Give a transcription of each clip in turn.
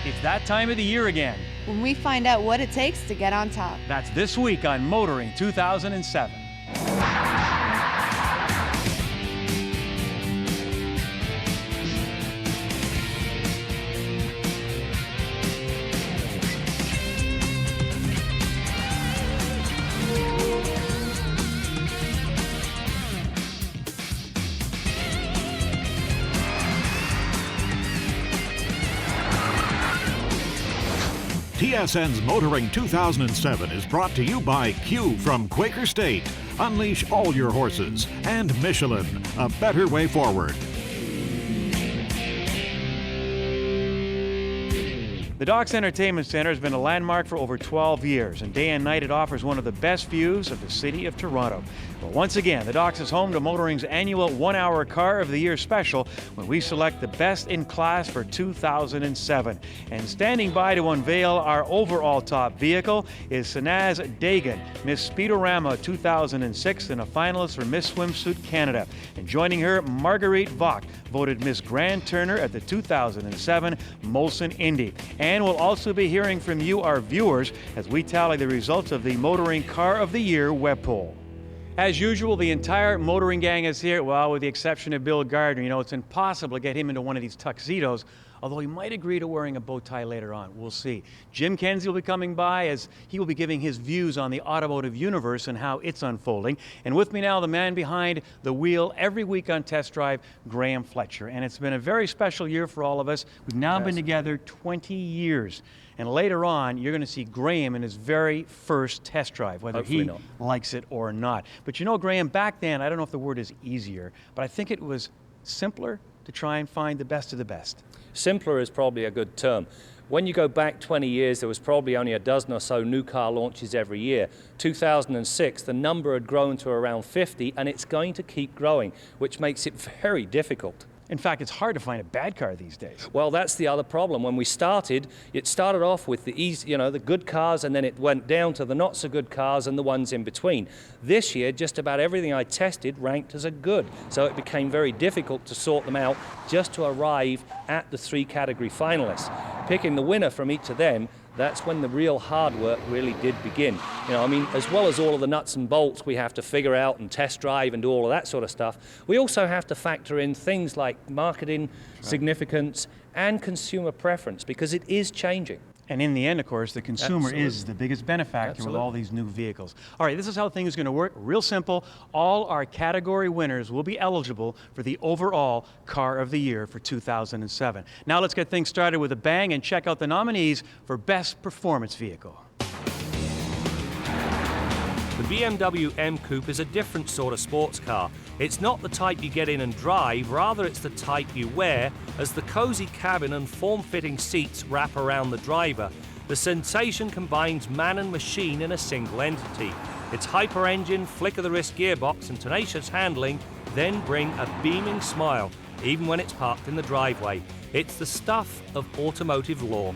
It's that time of the year again. when we find out what it takes to get on top. That's this week on Motoring 2007. TSN's Motoring 2007 is brought to you by Q from Quaker State. Unleash all your horses. And Michelin, a better way forward. The Docks Entertainment Center has been a landmark for over 12 years, and day and night it offers one of the best views of the city of Toronto. Well, once again, the Docks is home to Motoring's annual 1-hour Car of the Year special when we select the best in class for 2007. And standing by to unveil our overall top vehicle is Sanaz Dagan, Miss Speedorama 2006 and a finalist for Miss Swimsuit Canada. And joining her, Marguerite Vaught, voted Miss Grand Turner at the 2007 Molson Indy. And we'll also be hearing from you, our viewers, as we tally the results of the Motoring Car of the Year web poll. As usual, the entire motoring gang is here, well, with the exception of Bill Gardner. You know, it's impossible to get him into one of these tuxedos, although he might agree to wearing a bow tie later on. We'll see. Jim Kenzie will be coming by as he will be giving his views on the automotive universe and how it's unfolding. And with me now, the man behind the wheel every week on Test Drive, Graham Fletcher. And it's been a very special year for all of us. We've now been together 20 years. And later on, you're going to see Graham in his very first test drive, whether he likes it or not. But you know, Graham, back then, I don't know if the word is easier, but I think it was simpler to try and find the best of the best. Simpler is probably a good term. When you go back 20 years, there was probably only a dozen or so new car launches every year. 2006, the number had grown to around 50, and it's going to keep growing, which makes it very difficult. In fact, it's hard to find a bad car these days. Well, that's the other problem. When we started, it started off with the easy, the good cars, and then it went down to the not so good cars and the ones in between. This year, just about everything I tested ranked as a good, so it became very difficult to sort them out just to arrive at the 3 category finalists. Picking the winner from each of them, that's when the real hard work really did begin. As well as all of the nuts and bolts we have to figure out and test drive and do all of that sort of stuff, we also have to factor in things like marketing, significance, and consumer preference, because it is changing. And in the end, of course, the consumer is the biggest benefactor with all these new vehicles. All right, this is how things are going to work. Real simple. All our category winners will be eligible for the overall Car of the Year for 2007. Now let's get things started with a bang and check out the nominees for Best Performance Vehicle. The BMW M Coupe is a different sort of sports car. It's not the type you get in and drive, rather it's the type you wear, as the cozy cabin and form-fitting seats wrap around the driver. The sensation combines man and machine in a single entity. Its hyper-engine, flick-of-the-wrist gearbox and tenacious handling then bring a beaming smile, even when it's parked in the driveway. It's the stuff of automotive law.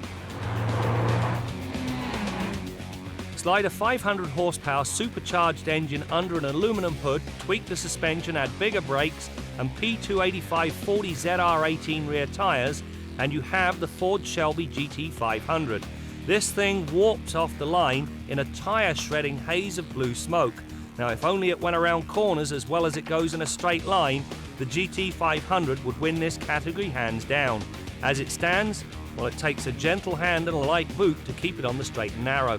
Slide a 500 horsepower supercharged engine under an aluminum hood, tweak the suspension, add bigger brakes and P285 40ZR18 rear tyres, and you have the Ford Shelby GT500. This thing warps off the line in a tyre shredding haze of blue smoke. Now, if only it went around corners as well as it goes in a straight line, the GT500 would win this category hands down. As it stands, well, it takes a gentle hand and a light boot to keep it on the straight and narrow.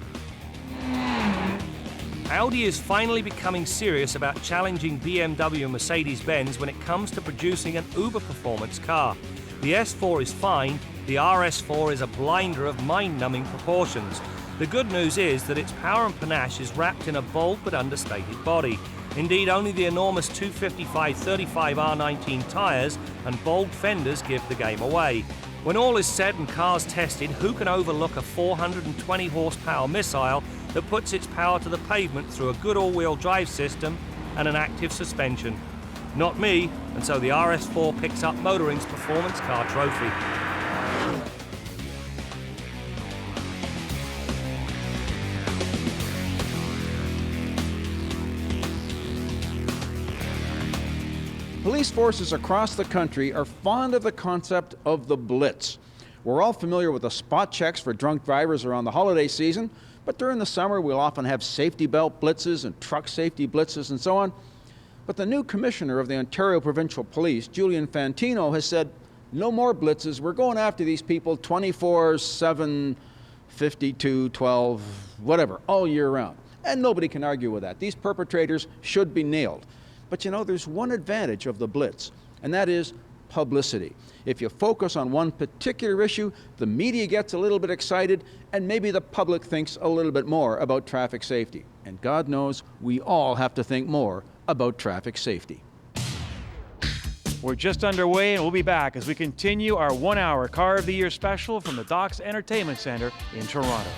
Audi is finally becoming serious about challenging BMW and Mercedes-Benz when it comes to producing an uber performance car. The S4 is fine, the RS4 is a blinder of mind-numbing proportions. The good news is that its power and panache is wrapped in a bold but understated body. Indeed, only the enormous 255/35 R19 tyres and bold fenders give the game away. When all is said and cars tested, who can overlook a 420 horsepower missile that puts its power to the pavement through a good all-wheel drive system and an active suspension? Not me, and so the RS4 picks up Motoring's Performance Car Trophy. Police forces across the country are fond of the concept of the Blitz. We're all familiar with the spot checks for drunk drivers around the holiday season, but during the summer we'll often have safety belt blitzes and truck safety blitzes and so on. But the new commissioner of the Ontario Provincial Police, Julian Fantino, has said, no more blitzes. We're going after these people 24/7, 52, 12, whatever, all year round. And nobody can argue with that. These perpetrators should be nailed. But you know, there's one advantage of the blitz, and that is publicity. If you focus on one particular issue, the media gets a little bit excited, and maybe the public thinks a little bit more about traffic safety. And God knows we all have to think more about traffic safety. We're just underway, and we'll be back as we continue our 1-hour Car of the Year special from the Docks Entertainment Centre in Toronto.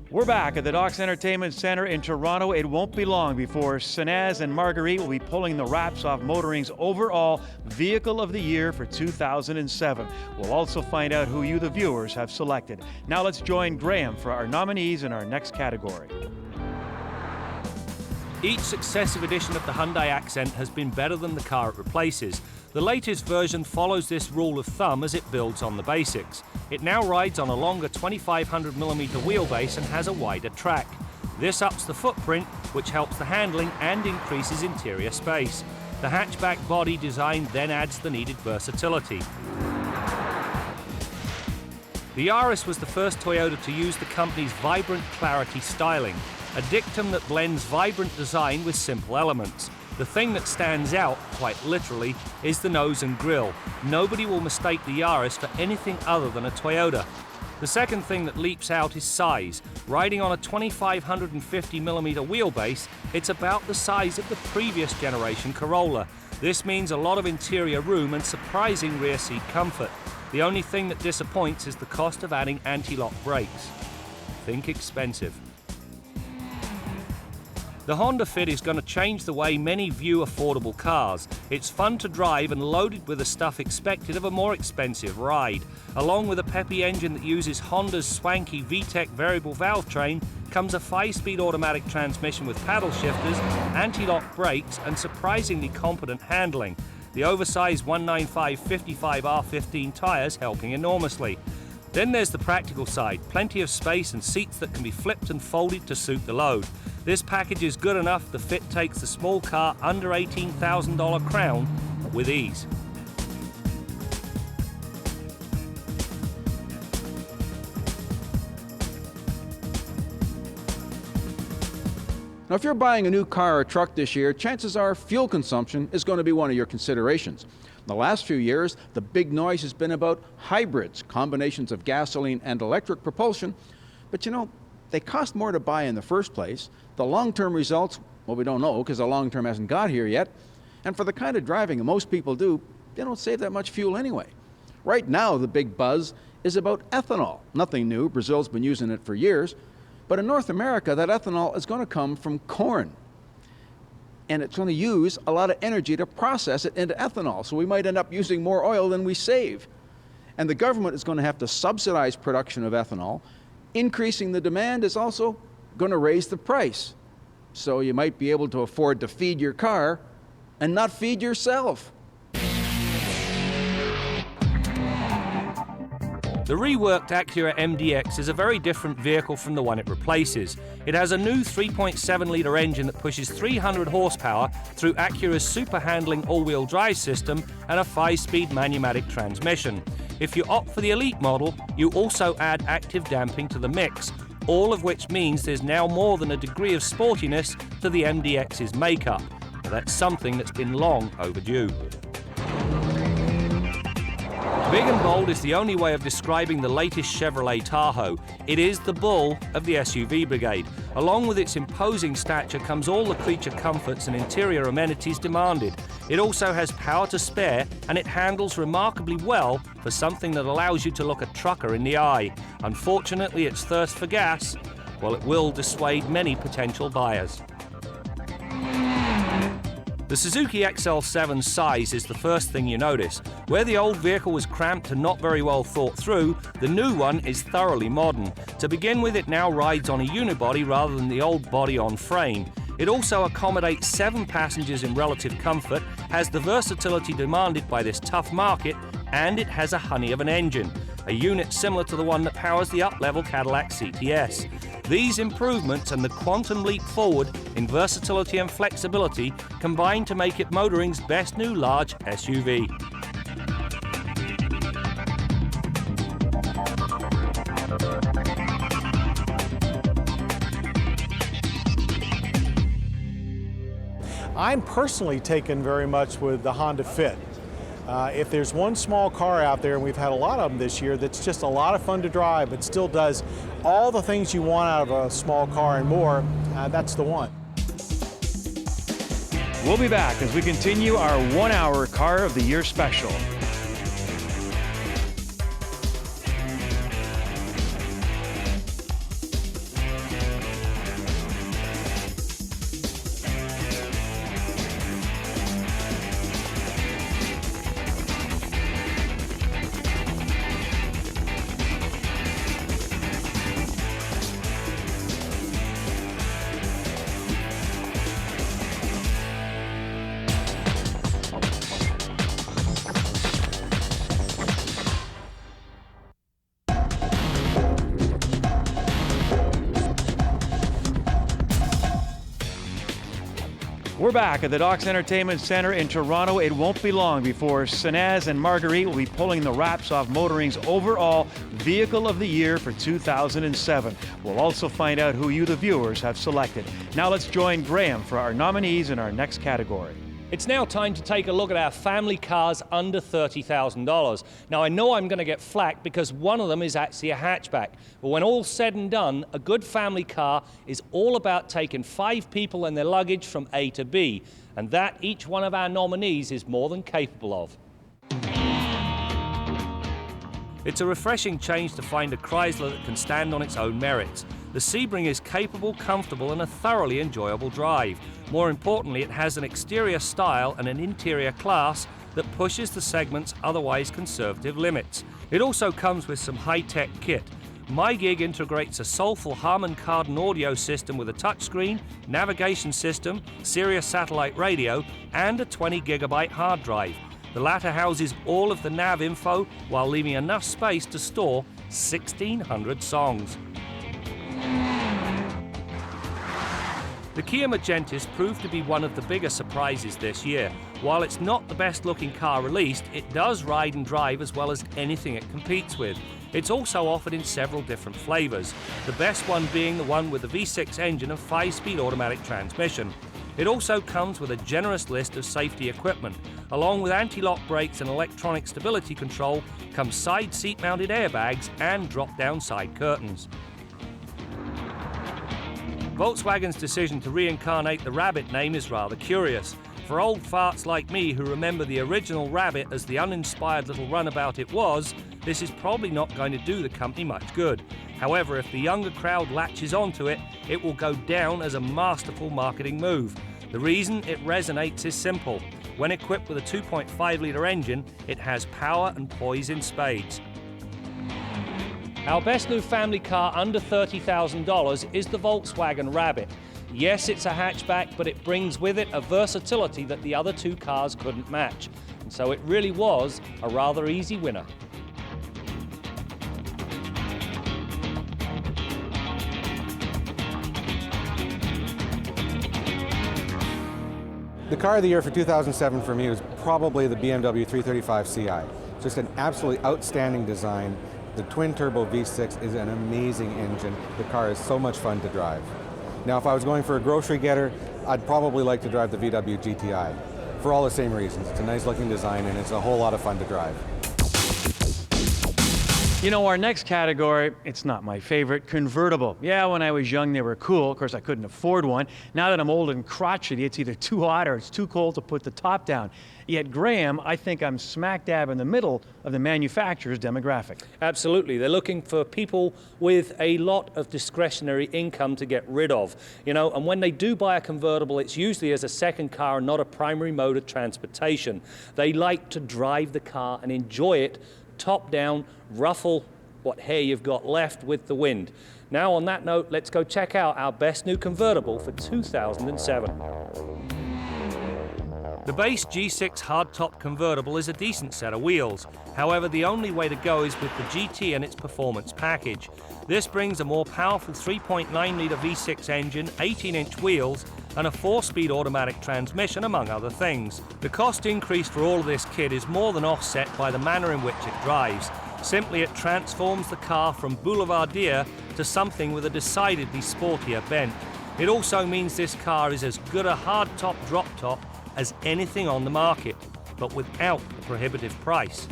We're back at the Docks Entertainment Centre in Toronto. It won't be long before Sinaz and Marguerite will be pulling the wraps off Motoring's overall Vehicle of the Year for 2007. We'll also find out who you, the viewers, have selected. Now let's join Graham for our nominees in our next category. Each successive edition of the Hyundai Accent has been better than the car it replaces. The latest version follows this rule of thumb as it builds on the basics. It now rides on a longer 2500mm wheelbase and has a wider track. This ups the footprint, which helps the handling and increases interior space. The hatchback body design then adds the needed versatility. The Yaris was the first Toyota to use the company's Vibrant Clarity styling, a dictum that blends vibrant design with simple elements. The thing that stands out, quite literally, is the nose and grille. Nobody will mistake the Yaris for anything other than a Toyota. The second thing that leaps out is size. Riding on a 2550mm wheelbase, it's about the size of the previous generation Corolla. This means a lot of interior room and surprising rear seat comfort. The only thing that disappoints is the cost of adding anti-lock brakes. Think expensive. The Honda Fit is going to change the way many view affordable cars. It's fun to drive and loaded with the stuff expected of a more expensive ride. Along with a peppy engine that uses Honda's swanky VTEC variable valve train comes a 5-speed automatic transmission with paddle shifters, anti-lock brakes and surprisingly competent handling. The oversized 195/55 R15 tyres helping enormously. Then there's the practical side, plenty of space and seats that can be flipped and folded to suit the load. This package is good enough the Fit takes the small car under $18,000 crown with ease. Now, if you're buying a new car or truck this year, chances are fuel consumption is going to be one of your considerations. In the last few years, the big noise has been about hybrids, combinations of gasoline and electric propulsion. But you know, they cost more to buy in the first place. The long-term results, well, we don't know because the long-term hasn't got here yet. And for the kind of driving that most people do, they don't save that much fuel anyway. Right now, the big buzz is about ethanol. Nothing new, Brazil's been using it for years. But in North America, that ethanol is going to come from corn. And it's going to use a lot of energy to process it into ethanol. So we might end up using more oil than we save. And the government is going to have to subsidize production of ethanol. Increasing the demand is also going to raise the price. So you might be able to afford to feed your car and not feed yourself. The reworked Acura MDX is a very different vehicle from the one it replaces. It has a new 3.7-litre engine that pushes 300 horsepower through Acura's super handling all-wheel drive system and a 5-speed manumatic transmission. If you opt for the Elite model, you also add active damping to the mix, all of which means there's now more than a degree of sportiness to the MDX's makeup. But that's something that's been long overdue. Big and bold is the only way of describing the latest Chevrolet Tahoe. It is the bull of the SUV brigade. Along with its imposing stature comes all the creature comforts and interior amenities demanded. It also has power to spare, and it handles remarkably well for something that allows you to look a trucker in the eye. Unfortunately, its thirst for gas, well, it will dissuade many potential buyers. The Suzuki XL7's size is the first thing you notice. Where the old vehicle was cramped and not very well thought through, the new one is thoroughly modern. To begin with, it now rides on a unibody rather than the old body on frame. It also accommodates 7 passengers in relative comfort, has the versatility demanded by this tough market, and it has a honey of an engine, a unit similar to the one that powers the up-level Cadillac CTS. These improvements and the quantum leap forward in versatility and flexibility combine to make it motoring's best new large SUV. I'm personally taken very much with the Honda Fit. If there's one small car out there, and we've had a lot of them this year, that's just a lot of fun to drive, but still does all the things you want out of a small car and more, that's the one. We'll be back as we continue our 1-hour Car of the Year special. We're back at the Docks Entertainment Center in Toronto. It won't be long before Sanaz and Marguerite will be pulling the wraps off Motoring's overall Vehicle of the Year for 2007. We'll also find out who you, the viewers, have selected. Now let's join Graham for our nominees in our next category. It's now time to take a look at our family cars under $30,000. Now, I know I'm going to get flack because one of them is actually a hatchback. But when all's said and done, a good family car is all about taking 5 people and their luggage from A to B. And that each one of our nominees is more than capable of. It's a refreshing change to find a Chrysler that can stand on its own merits. The Sebring is capable, comfortable, and a thoroughly enjoyable drive. More importantly, it has an exterior style and an interior class that pushes the segment's otherwise conservative limits. It also comes with some high-tech kit. MyGig integrates a soulful Harman Kardon audio system with a touchscreen, navigation system, Sirius satellite radio, and a 20GB hard drive. The latter houses all of the nav info while leaving enough space to store 1,600 songs. The Kia Magentis proved to be one of the bigger surprises this year. While it's not the best looking car released, it does ride and drive as well as anything it competes with. It's also offered in several different flavours, the best one being the one with the V6 engine and 5-speed automatic transmission. It also comes with a generous list of safety equipment. Along with anti-lock brakes and electronic stability control comes side seat mounted airbags and drop-down side curtains. Volkswagen's decision to reincarnate the Rabbit name is rather curious. For old farts like me who remember the original Rabbit as the uninspired little runabout it was, this is probably not going to do the company much good. However, if the younger crowd latches onto it, it will go down as a masterful marketing move. The reason it resonates is simple. When equipped with a 2.5-litre engine, it has power and poise in spades. Our best new family car under $30,000 is the Volkswagen Rabbit. Yes, it's a hatchback, but it brings with it a versatility that the other 2 cars couldn't match. And so it really was a rather easy winner. The car of the year for 2007 for me was probably the BMW 335 Ci. Just an absolutely outstanding design. The twin-turbo V6 is an amazing engine. The car is so much fun to drive. Now, if I was going for a grocery getter, I'd probably like to drive the VW GTI for all the same reasons. It's a nice-looking design, and it's a whole lot of fun to drive. You know, our next category, it's not my favorite, convertible. Yeah, when I was young, they were cool. Of course, I couldn't afford one. Now that I'm old and crotchety, it's either too hot or it's too cold to put the top down. Yet, Graham, I think I'm smack dab in the middle of the manufacturer's demographic. Absolutely. They're looking for people with a lot of discretionary income to get rid of. You know, and when they do buy a convertible, it's usually as a second car and not a primary mode of transportation. They like to drive the car and enjoy it top down, ruffle what hair you've got left with the wind. Now, on that note, let's go check out our best new convertible for 2007. The base G6 hardtop convertible is a decent set of wheels. However, the only way to go is with the GT and its performance package. This brings a more powerful 3.9-litre V6 engine, 18-inch wheels, and a 4-speed automatic transmission, among other things. The cost increase for all of this kit is more than offset by the manner in which it drives. Simply, it transforms the car from boulevardier to something with a decidedly sportier bent. It also means this car is as good a hardtop drop-top as anything on the market, but without the prohibitive price.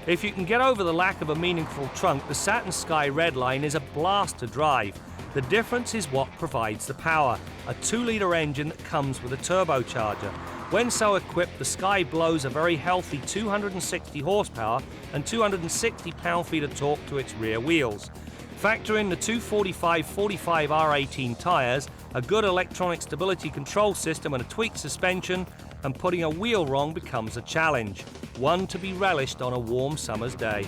If you can get over the lack of a meaningful trunk, the Satin Sky Redline is a blast to drive. The difference is what provides the power, a 2-litre engine that comes with a turbocharger. When so equipped, the Sky blows a very healthy 260 horsepower and 260 pound-feet of torque to its rear wheels. Factor in the 245/45 R18 tyres, a good electronic stability control system and a tweaked suspension, and putting a wheel wrong becomes a challenge, one to be relished on a warm summer's day.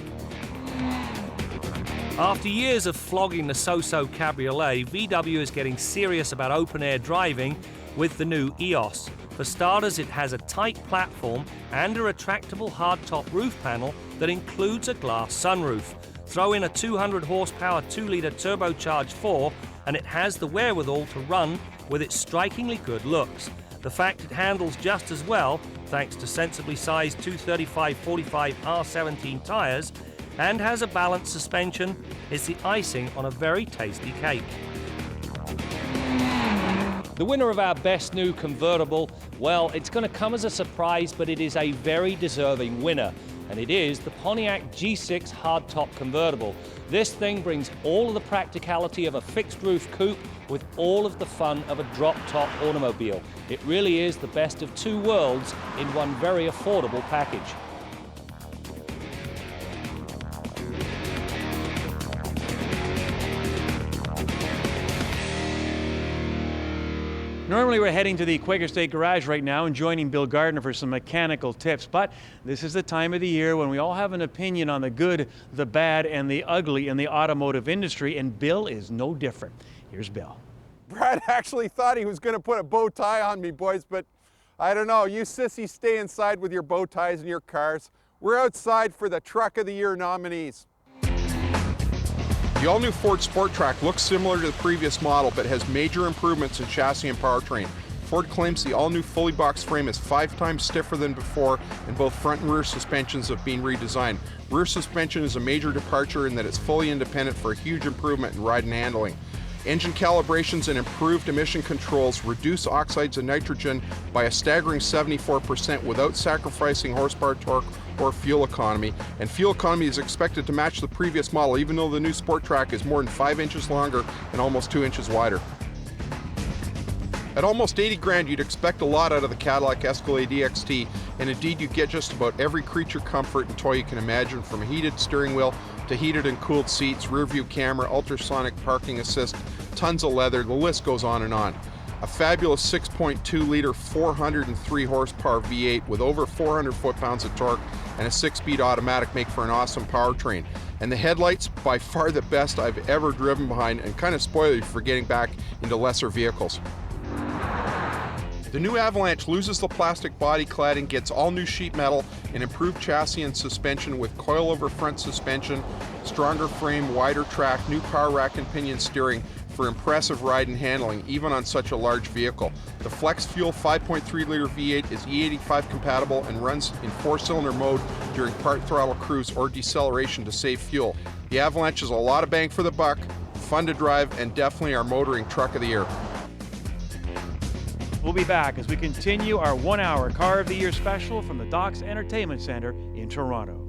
After years of flogging the so-so cabriolet, VW is getting serious about open-air driving with the new EOS. For starters, it has a tight platform and a retractable hardtop roof panel that includes a glass sunroof. Throw in a 200 horsepower 2-litre turbocharged 4 and it has the wherewithal to run with its strikingly good looks. The fact it handles just as well, thanks to sensibly sized 235/45 R17 tyres, and has a balanced suspension, is the icing on a very tasty cake. The winner of our best new convertible, well, it's going to come as a surprise, but it is a very deserving winner. And it is the Pontiac G6 hardtop convertible. This thing brings all of the practicality of a fixed roof coupe with all of the fun of a drop-top automobile. It really is the best of two worlds in one very affordable package. Normally we're heading to the Quaker State Garage right now and joining Bill Gardner for some mechanical tips, but this is the time of the year when we all have an opinion on the good, the bad, and the ugly in the automotive industry, and Bill is no different. Here's Bill. Brad actually thought he was going to put a bow tie on me, boys, but I don't know. You sissies stay inside with your bow ties in your cars. We're outside for the Truck of the Year nominees. The all-new Ford Sport Trac looks similar to the previous model, but has major improvements in chassis and powertrain. Ford claims the all-new fully boxed frame is 5 times stiffer than before, and both front and rear suspensions have been redesigned. Rear suspension is a major departure in that it's fully independent for a huge improvement in ride and handling. Engine calibrations and improved emission controls reduce oxides of nitrogen by a staggering 74% without sacrificing horsepower, torque, or fuel economy. And fuel economy is expected to match the previous model, even though the new Sport Trac is more than 5 inches longer and almost 2 inches wider. At almost 80 grand, you'd expect a lot out of the Cadillac Escalade EXT, and indeed you get just about every creature comfort and toy you can imagine, from a heated steering wheel to heated and cooled seats, rear view camera, ultrasonic parking assist, tons of leather, the list goes on and on. A fabulous 6.2-litre 403 horsepower V8 with over 400 foot-pounds of torque and a 6-speed automatic make for an awesome powertrain. And the headlights, by far the best I've ever driven behind, and kind of spoil you for getting back into lesser vehicles. The new Avalanche loses the plastic body cladding, gets all new sheet metal, and improved chassis and suspension with coilover front suspension, stronger frame, wider track, new power rack and pinion steering for impressive ride and handling, even on such a large vehicle. The Flex Fuel 5.3-litre V8 is E85 compatible and runs in 4-cylinder mode during part throttle cruise or deceleration to save fuel. The Avalanche is a lot of bang for the buck, fun to drive, and definitely our motoring Truck of the Year. We'll be back as we continue our 1-hour Car of the Year special from the Docks Entertainment Center in Toronto.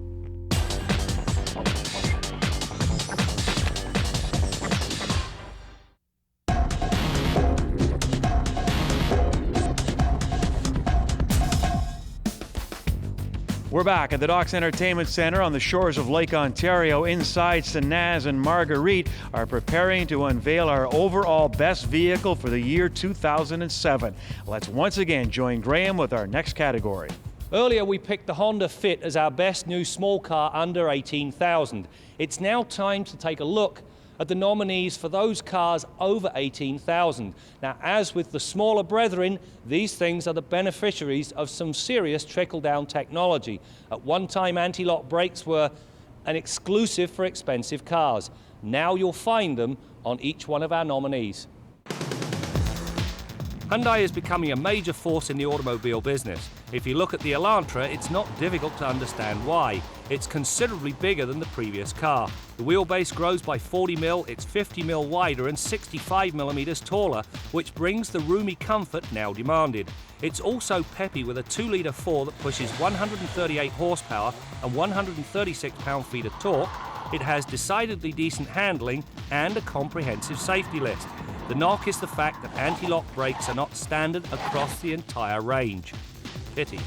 We're back at the Docks Entertainment Centre on the shores of Lake Ontario. Inside, Sanaz and Marguerite are preparing to unveil our overall best vehicle for the year 2007. Let's once again join Graham with our next category. Earlier we picked the Honda Fit as our best new small car under $18,000. It's now time to take a look at the nominees for those cars over $18,000. Now, as with the smaller brethren, these things are the beneficiaries of some serious trickle-down technology. At one time, anti-lock brakes were an exclusive for expensive cars. Now you'll find them on each one of our nominees. Hyundai is becoming a major force in the automobile business. If you look at the Elantra, it's not difficult to understand why. It's considerably bigger than the previous car. The wheelbase grows by 40 mm, it's 50 mm wider and 65 mm taller, which brings the roomy comfort now demanded. It's also peppy with a 2-litre 4 that pushes 138 horsepower and 136 pound-feet of torque. It has decidedly decent handling and a comprehensive safety list. The knock is the fact that anti-lock brakes are not standard across the entire range. Pity.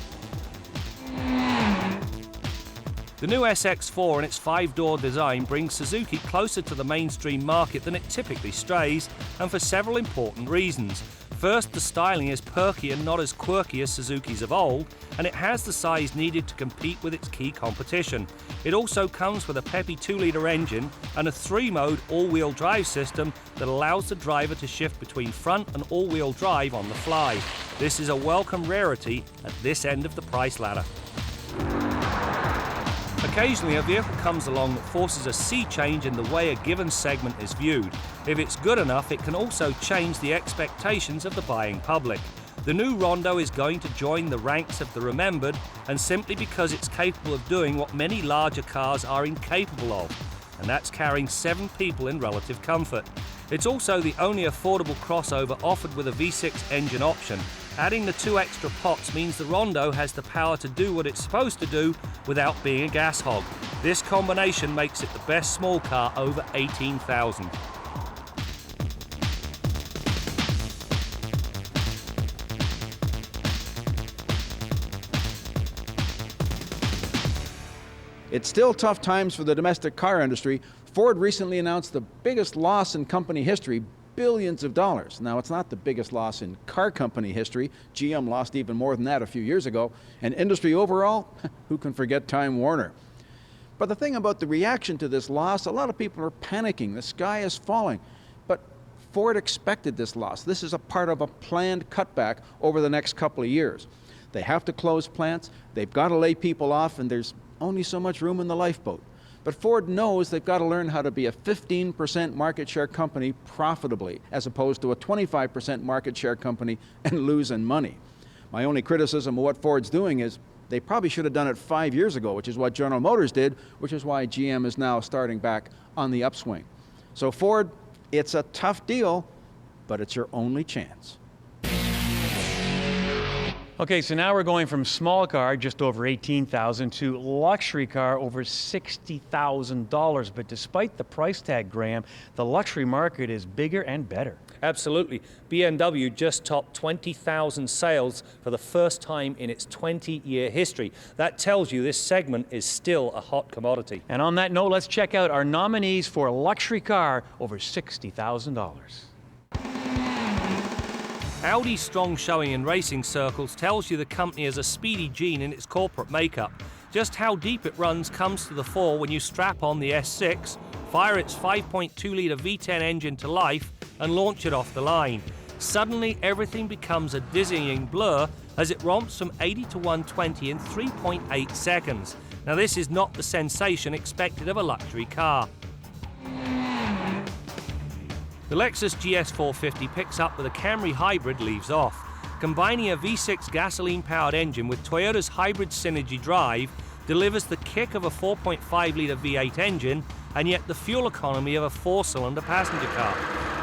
The new SX4 and its 5-door design brings Suzuki closer to the mainstream market than it typically strays, and for several important reasons. First, the styling is perky and not as quirky as Suzuki's of old, and it has the size needed to compete with its key competition. It also comes with a peppy 2-litre engine and a 3-mode all-wheel drive system that allows the driver to shift between front and all-wheel drive on the fly. This is a welcome rarity at this end of the price ladder. Occasionally, a vehicle comes along that forces a sea change in the way a given segment is viewed. If it's good enough, it can also change the expectations of the buying public. The new Rondo is going to join the ranks of the remembered, and simply because it's capable of doing what many larger cars are incapable of, and that's carrying 7 people in relative comfort. It's also the only affordable crossover offered with a V6 engine option. Adding the 2 extra pots means the Rondo has the power to do what it's supposed to do without being a gas hog. This combination makes it the best small car over $18,000. It's still tough times for the domestic car industry. Ford recently announced the biggest loss in company history, billions of dollars. Now, it's not the biggest loss in car company history. GM lost even more than that a few years ago. And industry overall, who can forget Time Warner? But the thing about the reaction to this loss, a lot of people are panicking. The sky is falling. But Ford expected this loss. This is a part of a planned cutback over the next couple of years. They have to close plants, they've got to lay people off, and there's only so much room in the lifeboat. But Ford knows they've got to learn how to be a 15% market share company profitably, as opposed to a 25% market share company and losing money. My only criticism of what Ford's doing is they probably should have done it 5 years ago, which is what General Motors did, which is why GM is now starting back on the upswing. So Ford, it's a tough deal, but it's your only chance. Okay, so now we're going from small car, just over $18,000, to luxury car over $60,000. But despite the price tag, Graham, the luxury market is bigger and better. Absolutely. BMW just topped 20,000 sales for the first time in its 20-year history. That tells you this segment is still a hot commodity. And on that note, let's check out our nominees for a luxury car over $60,000. Audi's strong showing in racing circles tells you the company has a speedy gene in its corporate makeup. Just how deep it runs comes to the fore when you strap on the S6, fire its 5.2-litre V10 engine to life, and launch it off the line. Suddenly, everything becomes a dizzying blur as it romps from 80 to 120 in 3.8 seconds. Now, this is not the sensation expected of a luxury car. The Lexus GS450 picks up where the Camry Hybrid leaves off. Combining a V6 gasoline-powered engine with Toyota's hybrid Synergy drive delivers the kick of a 4.5-litre V8 engine and yet the fuel economy of a 4-cylinder passenger car.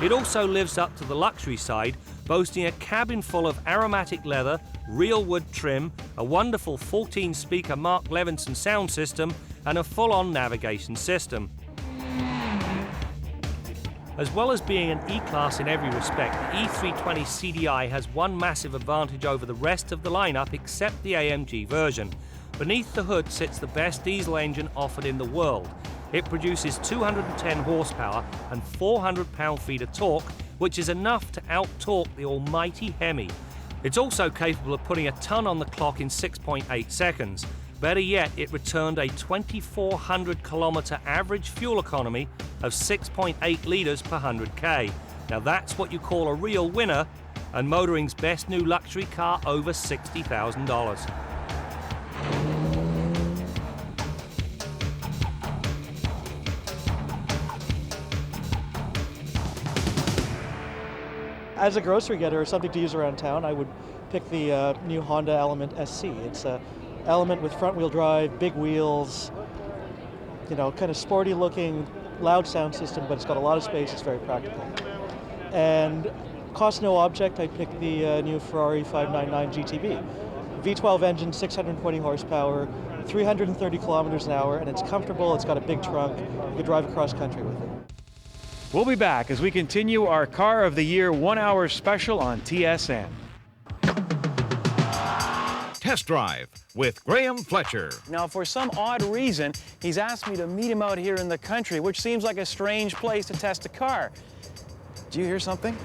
It also lives up to the luxury side, boasting a cabin full of aromatic leather, real wood trim, a wonderful 14-speaker Mark Levinson sound system, and a full-on navigation system. As well as being an E-Class in every respect, the E320 CDI has one massive advantage over the rest of the lineup except the AMG version. Beneath the hood sits the best diesel engine offered in the world. It produces 210 horsepower and 400 pound-feet of torque, which is enough to out-torque the almighty Hemi. It's also capable of putting a ton on the clock in 6.8 seconds. Better yet, it returned a 2,400 kilometre average fuel economy of 6.8 litres per 100k. Now that's what you call a real winner, and Motoring's best new luxury car over $60,000. As a grocery getter or something to use around town, I would pick the new Honda Element SC. It's a Element with front-wheel drive, big wheels, you know, kind of sporty-looking, loud sound system, but it's got a lot of space. It's very practical. And cost no object, I picked the new Ferrari 599 GTB. V12 engine, 620 horsepower, 330 kilometers an hour, and it's comfortable. It's got a big trunk. You can drive across country with it. We'll be back as we continue our Car of the Year 1 hour special on TSN. Test Drive with Graham Fletcher. Now, for some odd reason, he's asked me to meet him out here in the country, which seems like a strange place to test a car. Do you hear something?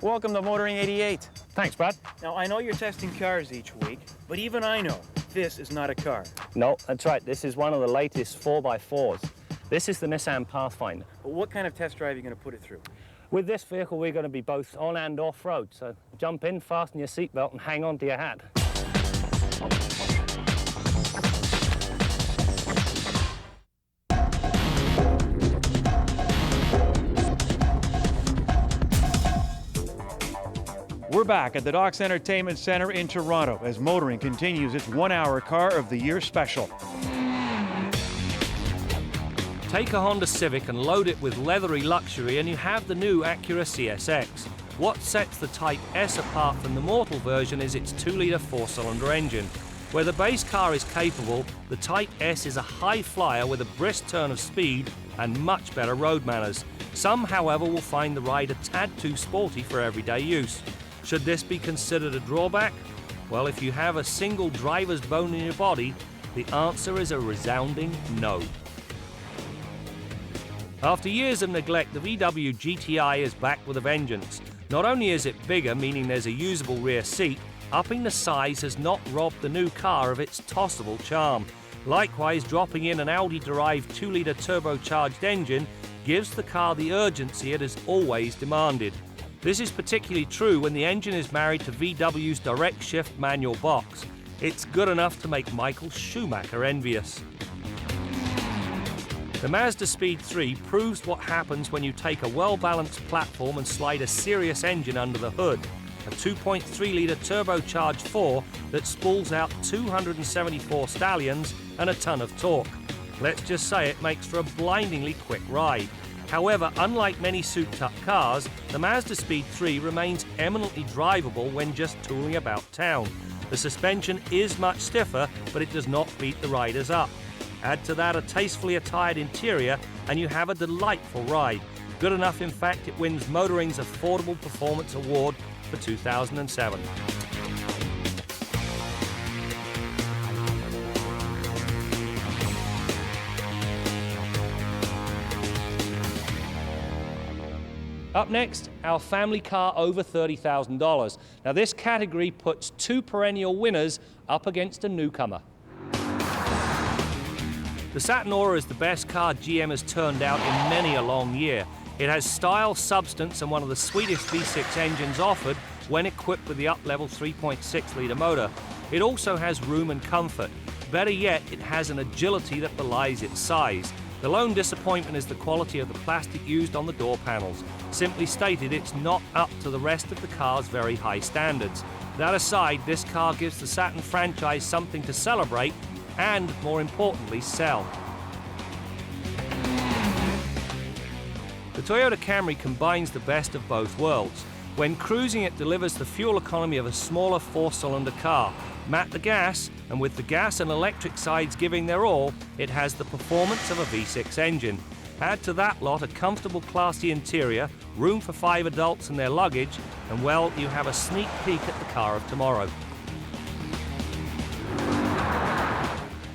Welcome to Motoring 88. Thanks, Brad. Now, I know you're testing cars each week, but even I know this is not a car. No, that's right. This is one of the latest 4x4s. This is the Nissan Pathfinder. But what kind of test drive are you going to put it through? With this vehicle, we're going to be both on and off-road, so jump in, fasten your seatbelt, and hang on to your hat. We're back at the Docks Entertainment Center in Toronto as Motoring continues its 1 hour Car of the Year special. Take a Honda Civic and load it with leathery luxury and you have the new Acura CSX. What sets the Type S apart from the mortal version is its 2-litre 4-cylinder engine. Where the base car is capable, the Type S is a high flyer with a brisk turn of speed and much better road manners. Some, however, will find the ride a tad too sporty for everyday use. Should this be considered a drawback? Well, if you have a single driver's bone in your body, the answer is a resounding no. After years of neglect, the VW GTI is back with a vengeance. Not only is it bigger, meaning there's a usable rear seat, upping the size has not robbed the new car of its tossable charm. Likewise, dropping in an Audi-derived 2-litre turbocharged engine gives the car the urgency it has always demanded. This is particularly true when the engine is married to VW's direct shift manual box. It's good enough to make Michael Schumacher envious. The Mazda Speed 3 proves what happens when you take a well-balanced platform and slide a serious engine under the hood. A 2.3-litre turbocharged 4 that spools out 274 stallions and a ton of torque. Let's just say it makes for a blindingly quick ride. However, unlike many souped-up cars, the Mazda Speed 3 remains eminently drivable when just tooling about town. The suspension is much stiffer, but it does not beat the riders up. Add to that a tastefully attired interior, and you have a delightful ride. Good enough, in fact, it wins Motoring's Affordable Performance Award for 2007. Up next, our family car over $30,000. Now this category puts two perennial winners up against a newcomer. The Saturn Aura is the best car GM has turned out in many a long year. It has style, substance, and one of the sweetest V6 engines offered when equipped with the up-level 3.6-litre motor. It also has room and comfort. Better yet, it has an agility that belies its size. The lone disappointment is the quality of the plastic used on the door panels. Simply stated, it's not up to the rest of the car's very high standards. That aside, this car gives the Saturn franchise something to celebrate and, more importantly, sell. The Toyota Camry combines the best of both worlds. When cruising, it delivers the fuel economy of a smaller 4-cylinder car. Mat the gas, and with the gas and electric sides giving their all, it has the performance of a V6 engine. Add to that lot a comfortable, classy interior, room for 5 adults and their luggage, and well, you have a sneak peek at the car of tomorrow.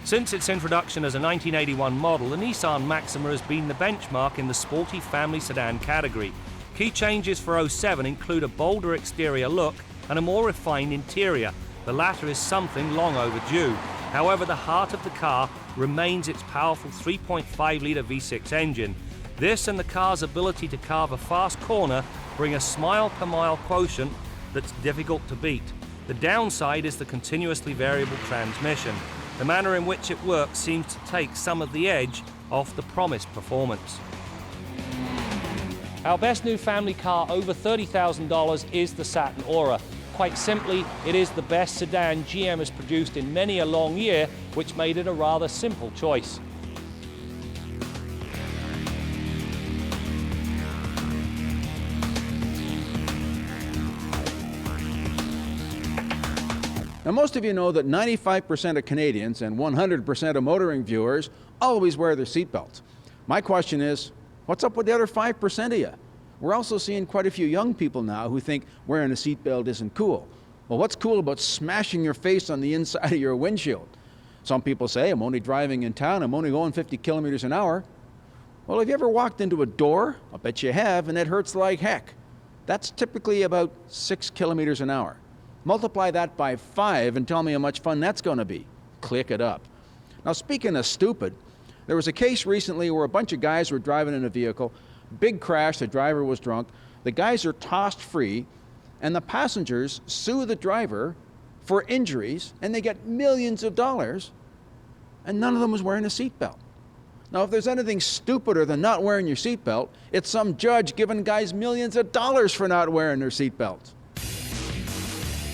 Since its introduction as a 1981 model, the Nissan Maxima has been the benchmark in the sporty family sedan category. Key changes for 07 include a bolder exterior look and a more refined interior. The latter is something long overdue. However, the heart of the car remains its powerful 3.5-litre V6 engine. This and the car's ability to carve a fast corner bring a smile-per-mile quotient that's difficult to beat. The downside is the continuously variable transmission. The manner in which it works seems to take some of the edge off the promised performance. Our best new family car over $30,000 is the Saturn Aura. Quite simply, it is the best sedan GM has produced in many a long year, which made it a rather simple choice. Now, most of you know that 95% of Canadians and 100% of motoring viewers always wear their seatbelts. My question is, what's up with the other 5% of you? We're also seeing quite a few young people now who think wearing a seatbelt isn't cool. Well, what's cool about smashing your face on the inside of your windshield? Some people say, I'm only driving in town, I'm only going 50 kilometers an hour. Well, have you ever walked into a door? I'll bet you have, and it hurts like heck. That's typically about 6 kilometers an hour. Multiply that by 5 and tell me how much fun that's going to be. Click it up. Now, speaking of stupid, there was a case recently where a bunch of guys were driving in a vehicle, big crash, the driver was drunk, the guys are tossed free, and the passengers sue the driver for injuries, and they get millions of dollars, and none of them was wearing a seatbelt. Now, if there's anything stupider than not wearing your seatbelt, it's some judge giving guys millions of dollars for not wearing their seatbelts.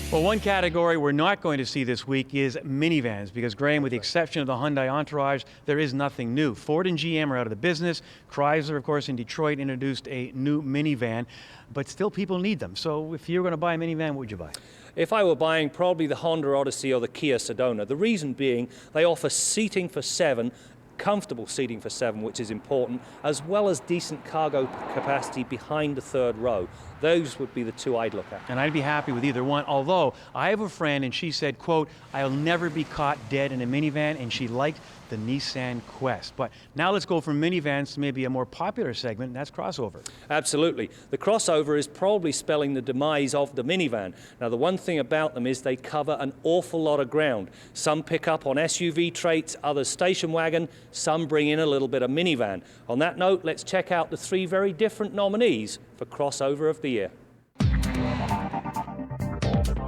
Well, one category we're not going to see this week is minivans, because, Graham, with the exception of the Hyundai Entourage, there is nothing new. Ford and GM are out of the business. Chrysler, of course, in Detroit introduced a new minivan, but still people need them. So if you're going to buy a minivan, what would you buy? If I were buying, probably the Honda Odyssey or the Kia Sedona. The reason being, they offer seating for 7, comfortable seating for 7, which is important, as well as decent cargo capacity behind the third row. Those would be the two I'd look at. And I'd be happy with either one, although I have a friend and she said, quote, I'll never be caught dead in a minivan, and she liked the Nissan Quest. But now let's go from minivans to maybe a more popular segment, and that's crossover. Absolutely. The crossover is probably spelling the demise of the minivan. Now, the one thing about them is they cover an awful lot of ground. Some pick up on SUV traits, others station wagon, some bring in a little bit of minivan. On that note, let's check out the 3 very different nominees for crossover of the year.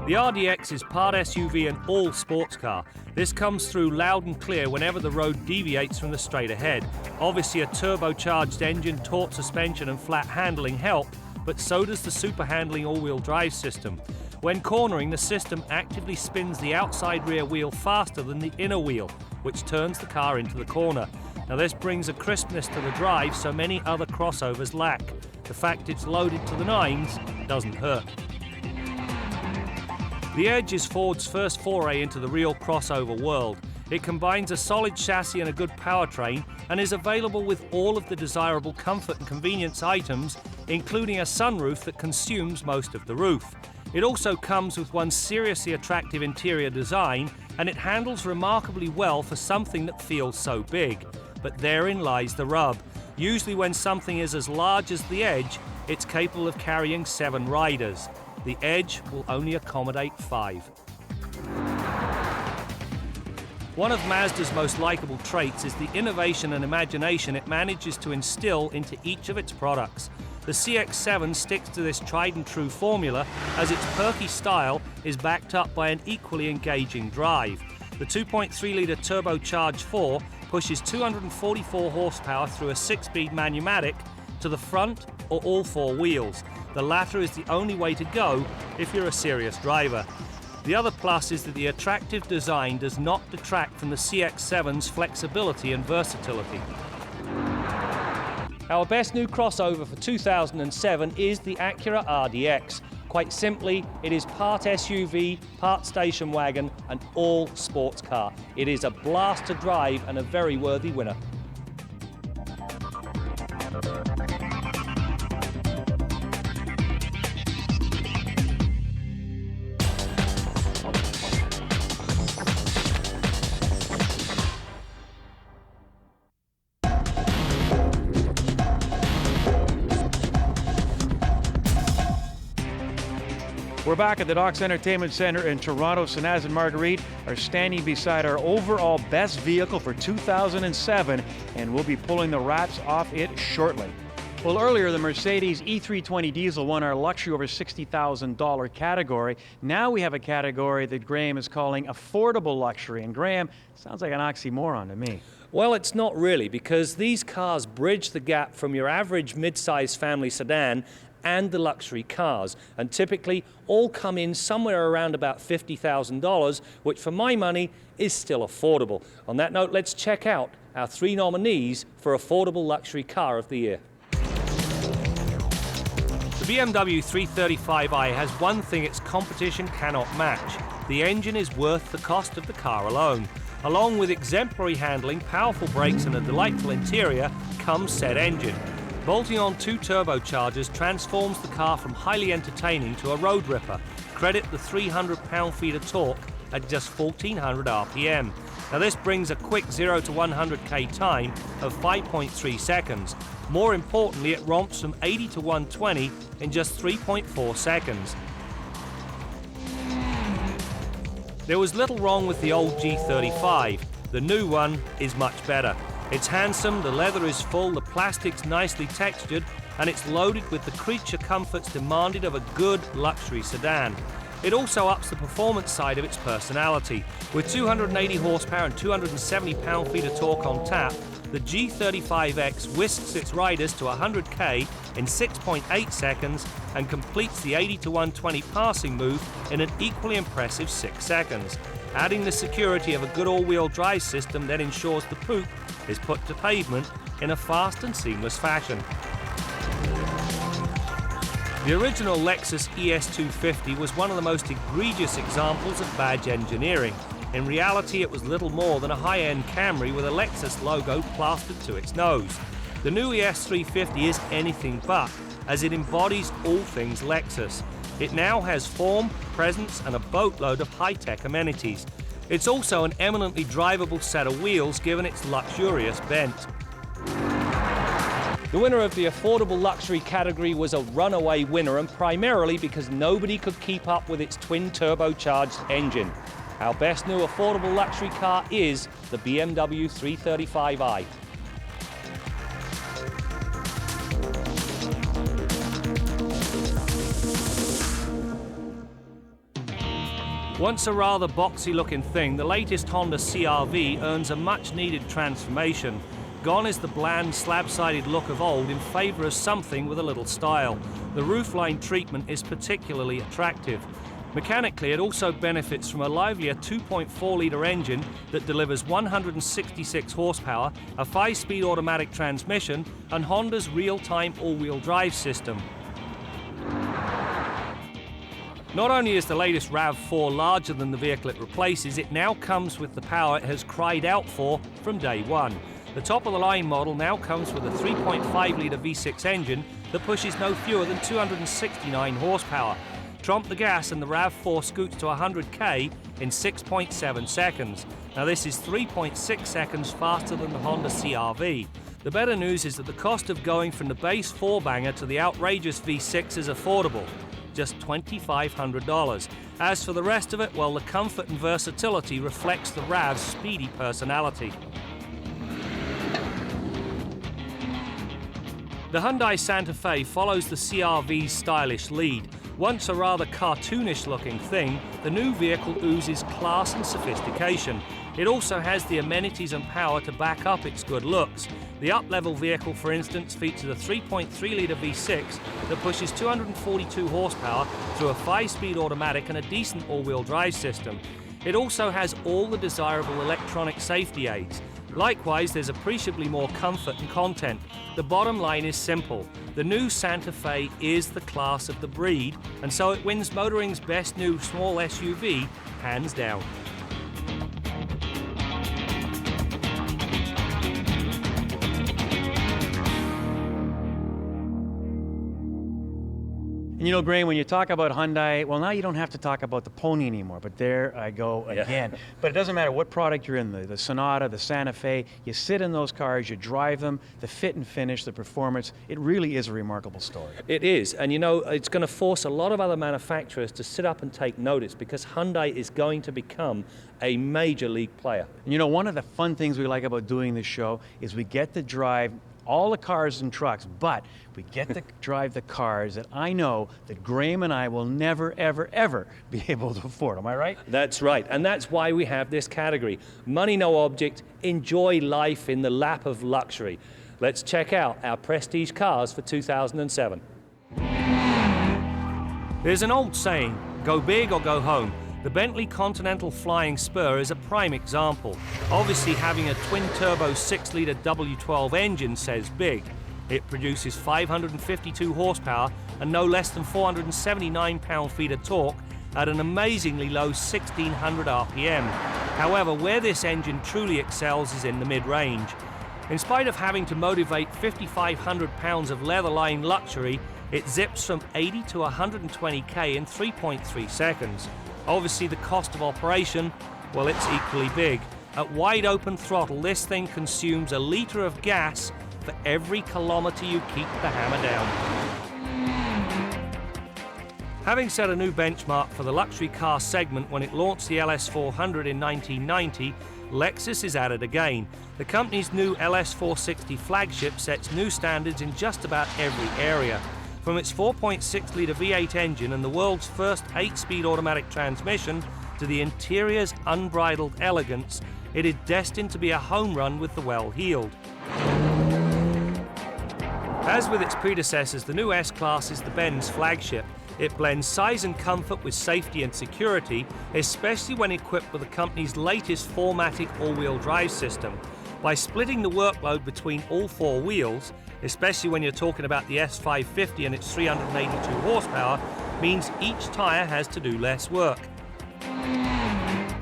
The RDX is part SUV and all sports car. This comes through loud and clear whenever the road deviates from the straight ahead. Obviously, a turbocharged engine, taut suspension and flat handling help, but so does the super handling all-wheel drive system. When cornering, the system actively spins the outside rear wheel faster than the inner wheel, which turns the car into the corner. Now, this brings a crispness to the drive so many other crossovers lack. The fact it's loaded to the nines doesn't hurt. The Edge is Ford's first foray into the real crossover world. It combines a solid chassis and a good powertrain and is available with all of the desirable comfort and convenience items, including a sunroof that consumes most of the roof. It also comes with one seriously attractive interior design, and it handles remarkably well for something that feels so big. But therein lies the rub. Usually when something is as large as the Edge, it's capable of carrying 7 riders. The Edge will only accommodate 5. One of Mazda's most likable traits is the innovation and imagination it manages to instill into each of its products. The CX-7 sticks to this tried and true formula, as its perky style is backed up by an equally engaging drive. The 2.3-litre turbocharged 4 pushes 244 horsepower through a 6-speed manumatic to the front or all 4 wheels. The latter is the only way to go if you're a serious driver. The other plus is that the attractive design does not detract from the CX-7's flexibility and versatility. Our best new crossover for 2007 is the Acura RDX. Quite simply, it is part SUV, part station wagon, and all sports car. It is a blast to drive and a very worthy winner. We're back at the Docks Entertainment Center in Toronto. Sanaz and Marguerite are standing beside our overall best vehicle for 2007, and we'll be pulling the wraps off it shortly. Well, earlier, the Mercedes E320 diesel won our luxury over $60,000 category. Now we have a category that Graham is calling affordable luxury. And Graham, sounds like an oxymoron to me. Well, it's not really, because these cars bridge the gap from your average mid-size family sedan and the luxury cars, and typically all come in somewhere around about $50,000, which for my money is still affordable. On that note, let's check out our 3 nominees for Affordable Luxury Car of the Year. The BMW 335i has one thing its competition cannot match. The engine is worth the cost of the car alone. Along with exemplary handling, powerful brakes and a delightful interior comes said engine. Bolting on 2 turbochargers transforms the car from highly entertaining to a road ripper. Credit the 300 pound-feet of torque at just 1400 RPM. Now this brings a quick 0 to 100k time of 5.3 seconds. More importantly, it romps from 80 to 120 in just 3.4 seconds. There was little wrong with the old G35. The new one is much better. It's handsome, the leather is full, the plastic's nicely textured, and it's loaded with the creature comforts demanded of a good luxury sedan. It also ups the performance side of its personality. With 280 horsepower and 270 pound-feet of torque on tap, the G35X whisks its riders to 100k in 6.8 seconds and completes the 80 to 120 passing move in an equally impressive 6 seconds. Adding the security of a good all-wheel drive system that ensures the poop is put to pavement in a fast and seamless fashion. The original Lexus ES250 was one of the most egregious examples of badge engineering. In reality, it was little more than a high-end Camry with a Lexus logo plastered to its nose. The new ES350 is anything but, as it embodies all things Lexus. It now has form, presence, and a boatload of high-tech amenities. It's also an eminently drivable set of wheels given its luxurious bent. The winner of the affordable luxury category was a runaway winner, and primarily because nobody could keep up with its twin turbocharged engine. Our best new affordable luxury car is the BMW 335i. Once a rather boxy-looking thing, the latest Honda CR-V earns a much-needed transformation. Gone is the bland, slab-sided look of old in favour of something with a little style. The roofline treatment is particularly attractive. Mechanically, it also benefits from a livelier 2.4-litre engine that delivers 166 horsepower, a 5-speed automatic transmission, and Honda's real-time all-wheel drive system. Not only is the latest RAV4 larger than the vehicle it replaces, it now comes with the power it has cried out for from day one. The top-of-the-line model now comes with a 3.5-litre V6 engine that pushes no fewer than 269 horsepower. Trump the gas and the RAV4 scoots to 100k in 6.7 seconds. Now this is 3.6 seconds faster than the Honda CR-V. The better news is that the cost of going from the base 4-banger to the outrageous V6 is affordable. Just $2,500. As for the rest of it, well, the comfort and versatility reflects the RAV's speedy personality. The Hyundai Santa Fe follows the CR-V's stylish lead. Once a rather cartoonish-looking thing, the new vehicle oozes class and sophistication. It also has the amenities and power to back up its good looks. The up-level vehicle, for instance, features a 3.3-litre V6 that pushes 242 horsepower through a 5-speed automatic and a decent all-wheel drive system. It also has all the desirable electronic safety aids. Likewise, there's appreciably more comfort and content. The bottom line is simple. The new Santa Fe is the class of the breed, and so it wins Motoring's best new small SUV, hands down. And you know, Graham, when you talk about Hyundai, well, now you don't have to talk about the Pony anymore, but there I go again. But it doesn't matter what product you're in, the Sonata, the Santa Fe, you sit in those cars, you drive them, the fit and finish, the performance, it really is a remarkable story. It is, and you know, it's going to force a lot of other manufacturers to sit up and take notice, because Hyundai is going to become a major league player. And you know, one of the fun things we like about doing this show is we get to drive all the cars and trucks, but we get to drive the cars that I know that Graham and I will never, ever, ever be able to afford. Am I right? That's right, and that's why we have this category. Money no object, enjoy life in the lap of luxury. Let's check out our prestige cars for 2007. There's an old saying, go big or go home. The Bentley Continental Flying Spur is a prime example. Obviously, having a twin-turbo 6-litre W12 engine says big. It produces 552 horsepower and no less than 479 pound-feet of torque at an amazingly low 1600 RPM. However, where this engine truly excels is in the mid-range. In spite of having to motivate 5,500 pounds of leather-lined luxury, it zips from 80 to 120k in 3.3 seconds. Obviously, the cost of operation, well, it's equally big. At wide open throttle, this thing consumes a litre of gas for every kilometre you keep the hammer down. Having set a new benchmark for the luxury car segment when it launched the LS400 in 1990, Lexus is at it again. The company's new LS460 flagship sets new standards in just about every area. From its 4.6-litre V8 engine and the world's first 8-speed automatic transmission to the interior's unbridled elegance, it is destined to be a home run with the well-heeled. As with its predecessors, the new S-Class is the Benz flagship. It blends size and comfort with safety and security, especially when equipped with the company's latest 4MATIC all-wheel drive system. By splitting the workload between all four wheels, especially when you're talking about the S550 and its 382 horsepower, means each tyre has to do less work.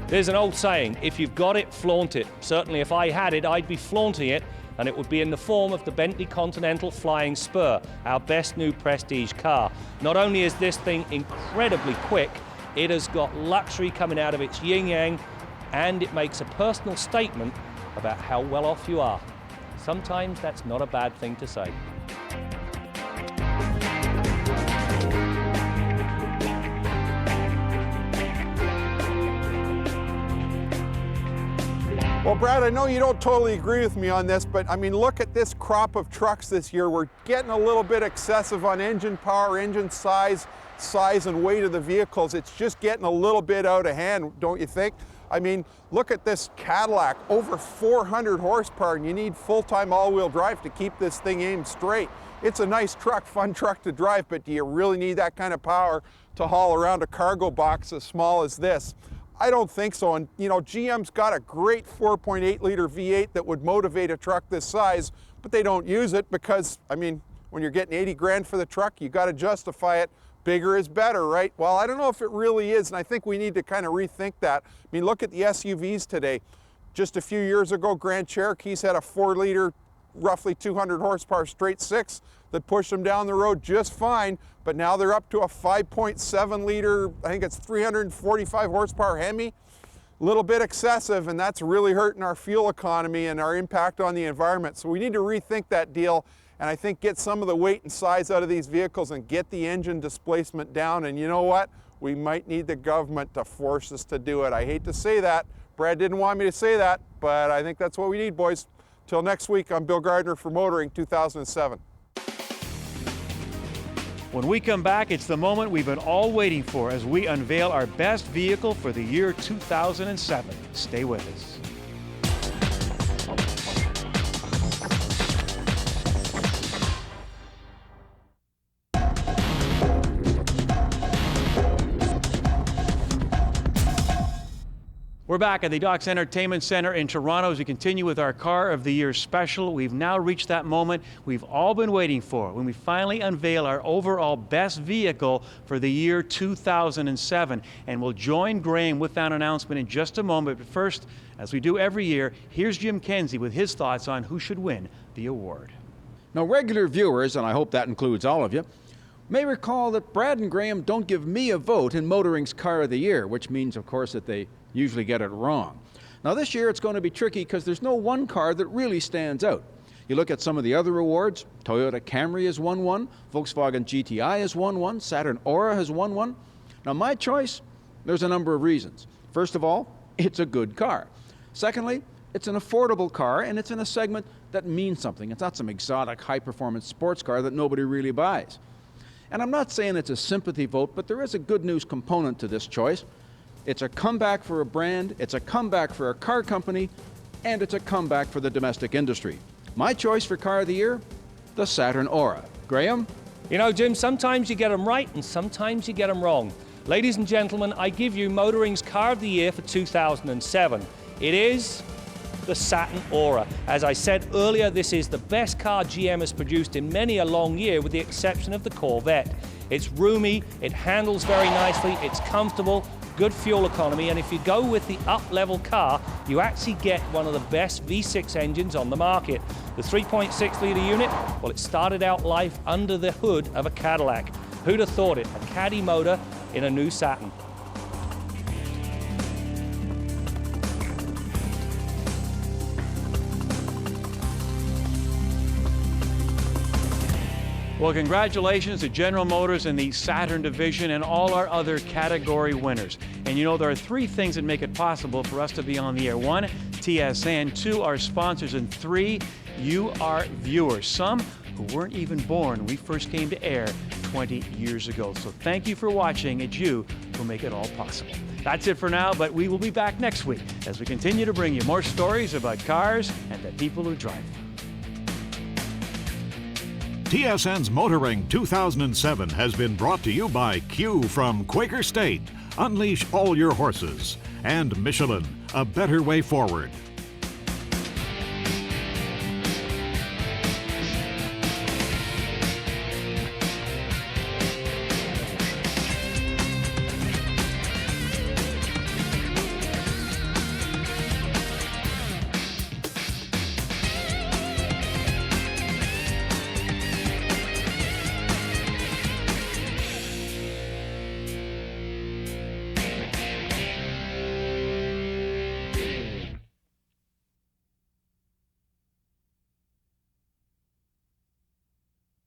There's an old saying, if you've got it, flaunt it. Certainly if I had it, I'd be flaunting it, and it would be in the form of the Bentley Continental Flying Spur, our best new prestige car. Not only is this thing incredibly quick, it has got luxury coming out of its yin-yang, and it makes a personal statement about how well off you are. Sometimes that's not a bad thing to say. Well, Brad, I know you don't totally agree with me on this, but I mean, look at this crop of trucks this year. We're getting a little bit excessive on engine power, engine size and weight of the vehicles. It's just getting a little bit out of hand, don't you think? I mean, look at this Cadillac, over 400 horsepower, and you need full-time all-wheel drive to keep this thing aimed straight. It's a nice truck, fun truck to drive, but do you really need that kind of power to haul around a cargo box as small as this? I don't think so, and you know, GM's got a great 4.8-liter V8 that would motivate a truck this size, but they don't use it because, I mean, when you're getting 80 grand for the truck, you got to justify it. Bigger is better, right? Well, I don't know if it really is, and I think we need to kind of rethink that. I mean, look at the SUVs today. Just a few years ago, Grand Cherokees had a 4-liter, roughly 200 horsepower straight six that pushed them down the road just fine, but now they're up to a 5.7-liter, I think it's 345 horsepower Hemi. A little bit excessive, and that's really hurting our fuel economy and our impact on the environment. So we need to rethink that deal, and I think get some of the weight and size out of these vehicles and get the engine displacement down. And you know what? We might need the government to force us to do it. I hate to say that. Brad didn't want me to say that, but I think that's what we need, boys. Till next week, I'm Bill Gardner for Motoring 2007. When we come back, it's the moment we've been all waiting for as we unveil our best vehicle for the year 2007. Stay with us. We're back at the Docks Entertainment Center in Toronto as we continue with our Car of the Year special. We've now reached that moment we've all been waiting for when we finally unveil our overall best vehicle for the year 2007. And we'll join Graham with that announcement in just a moment. But first, as we do every year, here's Jim Kenzie with his thoughts on who should win the award. Now, regular viewers, and I hope that includes all of you, may recall that Brad and Graham don't give me a vote in Motoring's Car of the Year, which means, of course, that they usually get it wrong. Now, this year it's going to be tricky because there's no one car that really stands out. You look at some of the other awards, Toyota Camry has won one, Volkswagen GTI has won one, Saturn Aura has won one. Now, my choice, there's a number of reasons. First of all, it's a good car. Secondly, it's an affordable car, and it's in a segment that means something. It's not some exotic, high-performance sports car that nobody really buys. And I'm not saying it's a sympathy vote, but there is a good news component to this choice. It's a comeback for a brand, it's a comeback for a car company, and it's a comeback for the domestic industry. My choice for Car of the Year, the Saturn Aura. Graham? You know, Jim, sometimes you get them right and sometimes you get them wrong. Ladies and gentlemen, I give you Motoring's Car of the Year for 2007. It is the Saturn Aura. As I said earlier, this is the best car GM has produced in many a long year, with the exception of the Corvette. It's roomy, it handles very nicely, it's comfortable, good fuel economy, and if you go with the up-level car, you actually get one of the best V6 engines on the market. The 3.6-litre unit, well, it started out life under the hood of a Cadillac. Who'd have thought it? A Caddy motor in a new Saturn. Well, congratulations to General Motors and the Saturn division and all our other category winners. And you know, there are three things that make it possible for us to be on the air. One, TSN. Two, our sponsors. And three, you, our viewers. Some who weren't even born when we first came to air 20 years ago. So thank you for watching. It's you who make it all possible. That's it for now, but we will be back next week as we continue to bring you more stories about cars and the people who drive them. TSN's Motoring 2007 has been brought to you by Q from Quaker State. Unleash all your horses. And Michelin, a better way forward.